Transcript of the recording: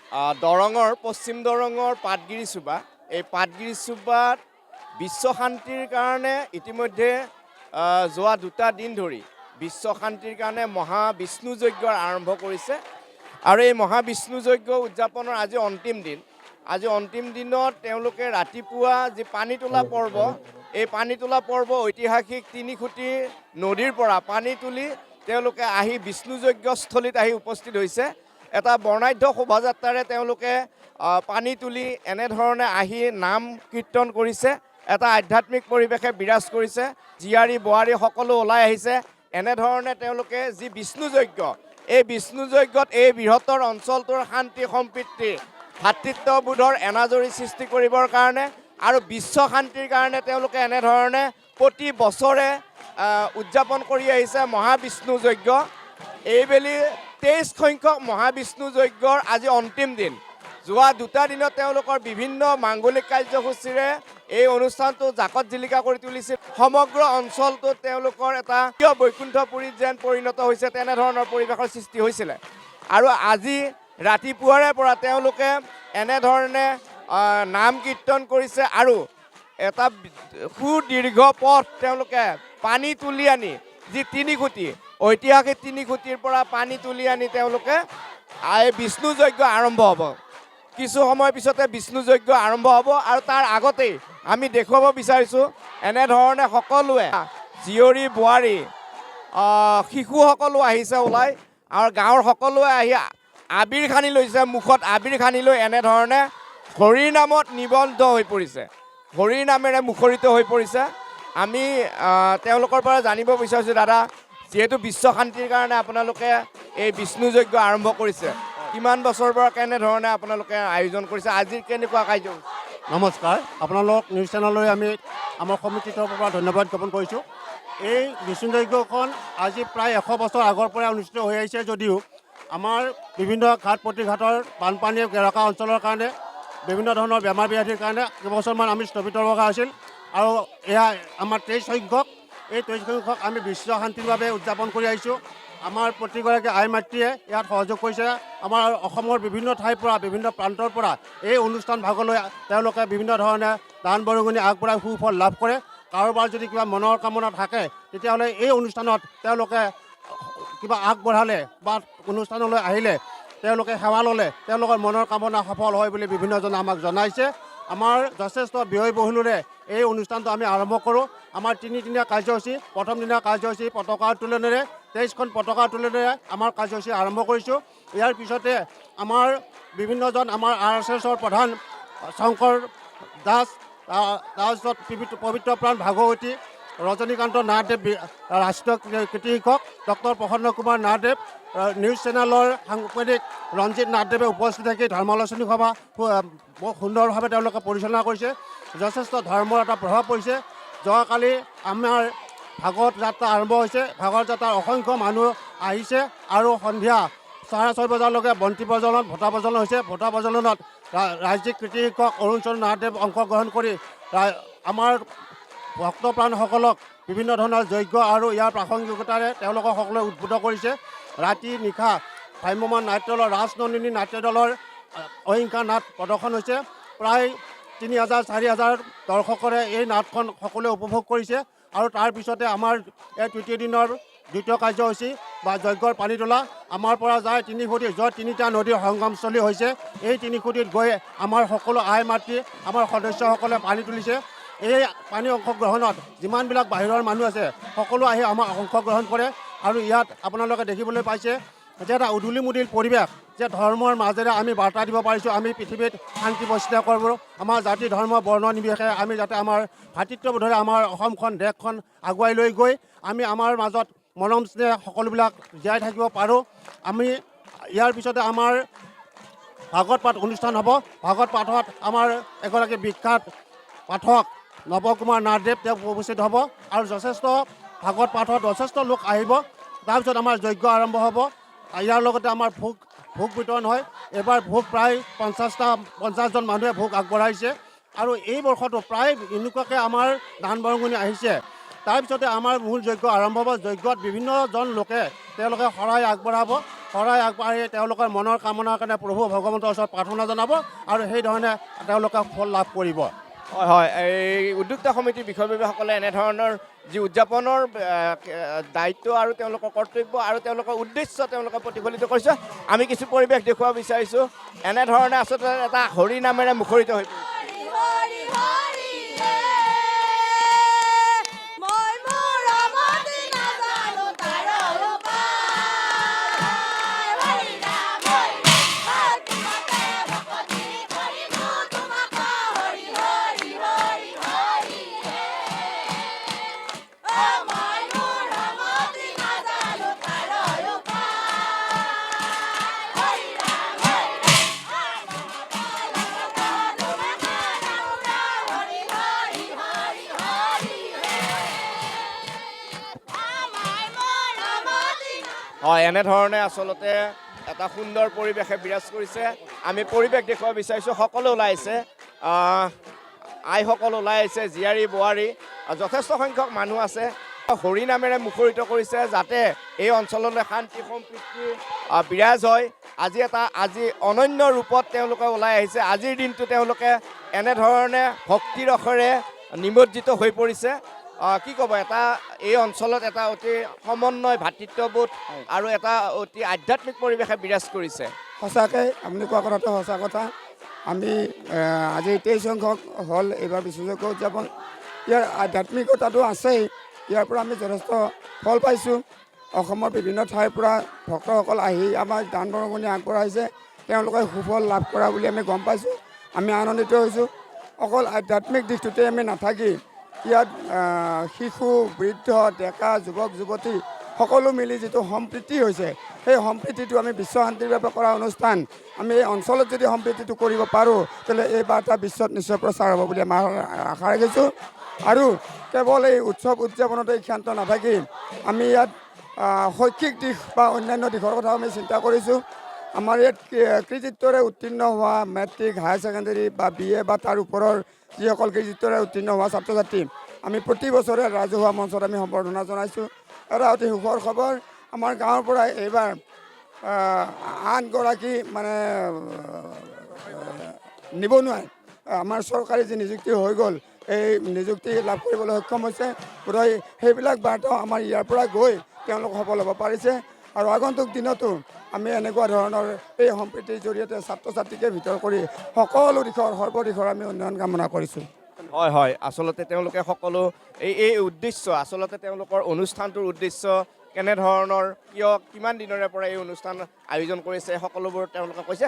দৰঙৰ পশ্চিম দৰঙৰ পাটগিৰি চুবা এই পাটগিৰি চুবাত বিশ্ব শান্তিৰ কাৰণে ইতিমধ্যে যোৱা 2টা দিন ধৰি বিশ্ব শান্তিৰ কাৰণে মহাবিষ্ণু যজ্ঞ আৰম্ভ কৰিছে আৰু এই মহাবিষ্ণু যজ্ঞ উদযাপনৰ আজি অন্তিম দিন। আজি অন্তিম দিনত তেওঁলোকে ৰাতিপুৱা যি পানী তোলা পৰ্ব, এই পানী তোলা পৰ্ব ঐতিহাসিক তিনিখুটি নদীৰ পৰা পানী তুলি তেওঁলোকে আহি বিষ্ণু যজ্ঞস্থলীত আহি উপস্থিত হৈছে। এটা বৰ্ণাঢ্য শোভাযাত্ৰাৰে তেওঁলোকে পানী তুলি এনেধৰণে আহি নাম কীৰ্তন কৰিছে। এটা আধ্যাত্মিক পৰিৱেশে বিৰাজ কৰিছে। জীয়াৰী বোৱাৰী সকলো ওলাই আহিছে। এনেধৰণে তেওঁলোকে যি বিষ্ণু যজ্ঞ, এই বিষ্ণু যজ্ঞত এই বৃহত্তৰ অঞ্চলটোৰ শান্তি সম্প্ৰীতি ভাতৃত্ববোধৰ এনাজৰী সৃষ্টি কৰিবৰ কাৰণে আৰু বিশ্ব শান্তিৰ কাৰণে তেওঁলোকে এনেধৰণে প্ৰতি বছৰে উদযাপন কৰি আহিছে মহাবিষ্ণু যজ্ঞ। এইবেলি 23 সংখ্যক মহাবিষ্ণু যজ্ঞৰ আজি অন্তিম দিন। যোৱা 2টা দিনত তেওঁলোকৰ বিভিন্ন মাংগলিক কাৰ্যসূচীৰে এই অনুষ্ঠানটো জাকত জিলিকা কৰি তুলিছিল। সমগ্ৰ অঞ্চলটোত তেওঁলোকৰ এটা বৈকুণ্ঠপুৰীত যেন পৰিণত হৈছে তেনেধৰণৰ পৰিৱেশৰ সৃষ্টি হৈছিলে। আৰু আজি ৰাতিপুৱাৰে পৰা তেওঁলোকে এনেধৰণে নাম কীৰ্তন কৰিছে আৰু এটা সুদীৰ্ঘ পথ তেওঁলোকে পানী তুলি আনি যি তিনিখুটি ঐতিহাসিক তিনিখুটিৰ পৰা পানী তুলি আনি তেওঁলোকে এই বিষ্ণু যজ্ঞ আৰম্ভ হ'ব। কিছু সময় পিছতে বিষ্ণু যজ্ঞ আৰম্ভ হ'ব আৰু তাৰ আগতেই আমি দেখুৱাব বিচাৰিছোঁ এনেধৰণে সকলোৱে জীয়ৰী বোৱাৰী শিশুসকলো আহিছে ওলাই আৰু গাঁৱৰ সকলোৱে আহি আবিৰ সানি লৈছে, মুখত আবিৰ সানি লৈ এনেধৰণে হৰিৰ নামত নিবদ্ধ হৈ পৰিছে, হৰিৰ নামেৰে মুখৰিত হৈ পৰিছে। আমি তেওঁলোকৰ পৰা জানিব বিচাৰিছোঁ, দাদা যিহেতু বিশ্ব শান্তিৰ কাৰণে আপোনালোকে এই বিষ্ণু যজ্ঞ আৰম্ভ কৰিছে, কিমান বছৰৰ পৰা কেনেধৰণে আপোনালোকে আয়োজন কৰিছে, আজিৰ কেনেকুৱা কাৰ্য? নমস্কাৰ, আপোনালোক নিউজ চেনেললৈ আমি আমাৰ সমিতিৰ পৰা ধন্যবাদ জ্ঞাপন কৰিছোঁ। এই বিষ্ণু যজ্ঞখন আজি প্ৰায় 100 বছৰ আগৰ পৰা অনুষ্ঠিত হৈ আহিছে যদিও আমাৰ বিভিন্ন ঘাট প্ৰতিঘাটৰ বানপানীয়ে গেৰকা অঞ্চলৰ কাৰণে বিভিন্ন ধৰণৰ বেমাৰ ব্যাধিৰ কাৰণে কেইবছৰমান আমি স্থগিত ৰখা হৈছিল আৰু এয়া আমাৰ 23 সংখ্যক। এই 23 সংখ্যক আমি বিশ্ব শান্তিৰ বাবে উদযাপন কৰি আহিছোঁ। আমাৰ প্ৰতিগৰাকী আই মাতৃয়ে ইয়াত সহযোগ কৰিছে। আমাৰ অসমৰ বিভিন্ন ঠাইৰ পৰা বিভিন্ন প্ৰান্তৰ পৰা এই অনুষ্ঠান ভাগলৈ তেওঁলোকে বিভিন্ন ধৰণে দান বৰঙণি আগবঢ়াই সুফল লাভ কৰে। কাৰোবাৰ যদি কিবা মনৰ কামনা থাকে তেতিয়াহ'লে এই অনুষ্ঠানত তেওঁলোকে কিবা আগবঢ়ালে বা অনুষ্ঠানলৈ আহিলে তেওঁলোকে সেৱা ল'লে তেওঁলোকৰ মনৰ কামনা সফল হয় বুলি বিভিন্নজনে আমাক জনাইছে। আমাৰ যথেষ্ট ব্যয়বহুলেৰে এই অনুষ্ঠানটো আমি আৰম্ভ কৰোঁ। আমাৰ 3 দিনীয়া কাৰ্যসূচী, প্ৰথম দিনীয়া কাৰ্যসূচী পতাকা উত্তোলনেৰে 23খন পতাকা উত্তোলনেৰে আমাৰ কাৰ্যসূচী আৰম্ভ কৰিছোঁ। ইয়াৰ পিছতে আমাৰ বিভিন্নজন আমাৰ RSSৰ প্ৰধান শংকৰ দাস, তাৰপিছত পবিত্ৰ প্ৰাণ ভাগৱতী, ৰজনীকান্ত নাথদেৱ ৰাষ্ট্ৰীয় কৃতি শিক্ষক, ডক্টৰ প্ৰসন্ন কুমাৰ নাথদেৱ, নিউজ চেনেলৰ সাংবাদিক ৰঞ্জিত নাথদেৱে উপস্থিত থাকি ধৰ্মালোচনী সভা বৰ সুন্দৰভাৱে তেওঁলোকে পৰিচালনা কৰিছে। যথেষ্ট ধৰ্মৰ এটা প্ৰভাৱ পৰিছে। যোৱাকালি আমাৰ ভাগৱত যাত্ৰা আৰম্ভ হৈছে। ভাগৱত যাত্ৰাৰ অসংখ্য মানুহ আহিছে আৰু সন্ধিয়া 6:30 বজালৈকে বন্তি প্ৰজ্বলন, ভোটা প্ৰজ্বলন হৈছে। ভোটা প্ৰজ্বলনত ৰাজ্যিক কৃতি শিক্ষক অৰুণ চন্দ্ৰ নাথদেৱ অংশগ্ৰহণ কৰি আমাৰ ভক্তপ্ৰাণসকলক বিভিন্ন ধৰণৰ যজ্ঞ আৰু ইয়াৰ প্ৰাসংগিকতাৰে তেওঁলোকক সকলোৱে উদ্বুদ্ধ কৰিছে। ৰাতি নিশা ভ্ৰাম্যমান নাট্য দলৰ ৰাজনন্দিনী নাট্য দলৰ অহিংসা নাট প্ৰদৰ্শন হৈছে। প্ৰায় 3000-4000 দৰ্শকৰে এই নাটখন সকলোৱে উপভোগ কৰিছে। আৰু তাৰপিছতে আমাৰ এই তৃতীয় দিনৰ দ্বিতীয় কাৰ্যসূচী বা যজ্ঞৰ পানী তোলা আমাৰ পৰা যায় 3 খুঁটি, য'ত 3টা নদীৰ সংগমস্থলী হৈছে। এই 3 খুঁটিত গৈ আমাৰ সকলো আই মাতৃ আমাৰ সদস্যসকলে পানী তুলিছে। এই পানী অংশগ্ৰহণত যিমানবিলাক বাহিৰৰ মানুহ আছে সকলো আহি আমাৰ অংশগ্ৰহণ কৰে আৰু ইয়াত আপোনালোকে দেখিবলৈ পাইছে যে এটা উদুলিমুদুল পৰিৱেশ, যে ধৰ্মৰ মাজেৰে আমি বাৰ্তা দিব পাৰিছোঁ আমি পৃথিৱীত শান্তি প্ৰতিষ্ঠা কৰোঁ। আমাৰ জাতি ধৰ্ম বৰ্ণ নিৰ্বিশেষে আমি যাতে আমাৰ ভাতৃত্ববোধেৰে আমাৰ অসমখন দেশখন আগুৱাই লৈ গৈ আমি আমাৰ মাজত মৰম স্নেহ সকলোবিলাক জীয়াই থাকিব পাৰোঁ। আমি ইয়াৰ পিছতে আমাৰ ভাগৱত পাঠ অনুষ্ঠান হ'ব। ভাগৱত পাঠত আমাৰ এগৰাকী বিখ্যাত পাঠক নৱকুমাৰ নাথদেৱ তেওঁ উপস্থিত হ'ব আৰু যথেষ্ট ভাগৱত পাঠত যথেষ্ট লোক আহিব। তাৰপিছত আমাৰ যজ্ঞ আৰম্ভ হ'ব। ইয়াৰ লগতে আমাৰ ভোগ বিতৰণ হয়। এইবাৰ ভোগ প্ৰায় 50জন মানুহে ভোগ আগবঢ়াইছে আৰু এই বৰ্ষটো প্ৰায় এনেকুৱাকৈ আমাৰ দান বৰঙণি আহিছে। তাৰপিছতে আমাৰ মূল যজ্ঞ আৰম্ভ হ'ব। যজ্ঞত বিভিন্নজন লোকে তেওঁলোকে শৰাই আগবঢ়াব শৰাই আগবাঢ়ি তেওঁলোকৰ মনৰ কামনাৰ কাৰণে প্ৰভু ভগৱন্তৰ ওচৰত প্ৰাৰ্থনা জনাব আৰু সেইধৰণে তেওঁলোকে ফল লাভ কৰিব। হয় হয়, এই উদ্যোক্তা সমিতিৰ বিষয়ববীয়াসকলে এনেধৰণৰ যি উদযাপনৰ দায়িত্ব আৰু তেওঁলোকৰ কৰ্তব্য আৰু তেওঁলোকৰ উদ্দেশ্য তেওঁলোকে প্ৰতিফলিত কৰিছে। আমি কিছু পৰিৱেশ দেখুৱাব বিচাৰিছোঁ। এনেধৰণে আচলতে এটা হৰি নামেৰে মুখৰিত হৈ পৰিছে। হয়, এনেধৰণে আচলতে এটা সুন্দৰ পৰিৱেশে বিৰাজ কৰিছে। আমি পৰিৱেশ দেখুৱাব বিচাৰিছোঁ। সকলো ওলাইছে, আইসকল ওলাই আহিছে, জীয়াৰী বোৱাৰী, যথেষ্ট সংখ্যক মানুহ আছে। হৰি নামেৰে মুখৰিত কৰিছে যাতে এই অঞ্চললৈ শান্তি সম্প্ৰীতি বিৰাজ হয়। আজি অনন্য ৰূপত তেওঁলোকে ওলাই আহিছে। আজিৰ দিনটো তেওঁলোকে এনেধৰণে ভক্তিৰসেৰে নিমজ্জিত হৈ পৰিছে। কি ক'ব, এটা এই অঞ্চলত এটা অতি সমন্বয়, ভাতৃত্ববোধ আৰু এটা অতি আধ্যাত্মিক পৰিৱেশে বিৰাজ কৰিছে। সঁচাকৈ আপুনি কোৱা কথাটো সঁচা কথা। আমি আজি 23 সংখ্যক হ'ল এইবাৰ বিশ্বযজ্ঞ উদযাপন। ইয়াৰ আধ্যাত্মিকতাটো আছেই, ইয়াৰ পৰা আমি যথেষ্ট ফল পাইছোঁ। অসমৰ বিভিন্ন ঠাইৰ পৰা ভক্তসকল আহি আমাক দান বৰঙণি আগবঢ়াইছে, তেওঁলোকে সুফল লাভ কৰা বুলি আমি গম পাইছোঁ। আমি আনন্দিত হৈছোঁ। অকল আধ্যাত্মিক দিশটোতে আমি নাথাকি ইয়াত শিশু, বৃদ্ধ, ডেকা, যুৱক যুৱতী সকলো মিলি যিটো সম্প্ৰীতি হৈছে, সেই সম্প্ৰীতিটো আমি বিশ্ব শান্তিৰ বাবে কৰা অনুষ্ঠান। আমি এই অঞ্চলত যদি সম্প্ৰীতিটো কৰিব পাৰোঁ তেতিয়াহ'লে এই বাৰ্তা বিশ্বত নিশ্চয় প্ৰচাৰ হ'ব বুলি আমাৰ আশা ৰাখিছোঁ। আৰু কেৱল এই উৎসৱ উদযাপনতে ক্ষান্ত নাথাকি আমি ইয়াত শৈক্ষিক দিশ বা অন্যান্য দিশৰ কথাও আমি চিন্তা কৰিছোঁ। আমাৰ ইয়াত কৃতিত্বৰে উত্তীৰ্ণ হোৱা মেট্ৰিক, হায়াৰ ছেকেণ্ডেৰী বা BA বা তাৰ ওপৰৰ যিসকল কৃতিত্বৰে উত্তীৰ্ণ হোৱা ছাত্ৰ ছাত্ৰী, আমি প্ৰতি বছৰে ৰাজহুৱা মঞ্চত আমি সম্বৰ্ধনা জনাইছোঁ। এটা অতি সুখৰ খবৰ, আমাৰ গাঁৱৰ পৰা এইবাৰ 8গৰাকী মানে নিবনুৱাই আমাৰ চৰকাৰী যি নিযুক্তি হৈ গ'ল, এই নিযুক্তি লাভ কৰিবলৈ সক্ষম হৈছে। বোধহয় সেইবিলাক বাৰ্তাও আমাৰ ইয়াৰ পৰা গৈ তেওঁলোক সফল হ'ব পাৰিছে। আৰু আগন্তুক দিনতো আমি এনেকুৱা ধৰণৰ এই সম্প্ৰীতিৰ জৰিয়তে ছাত্ৰ ছাত্ৰীকে ভিতৰ কৰি সকলো দিশৰ সৰ্বদিশৰ আমি উন্নয়ন কামনা কৰিছোঁ। হয় হয়, আচলতে তেওঁলোকে সকলো এই উদ্দেশ্য, আচলতে তেওঁলোকৰ অনুষ্ঠানটোৰ উদ্দেশ্য কেনেধৰণৰ, কিয়, কিমান দিনৰে পৰা এই অনুষ্ঠান আয়োজন কৰিছে, সকলোবোৰ তেওঁলোকে কৈছে।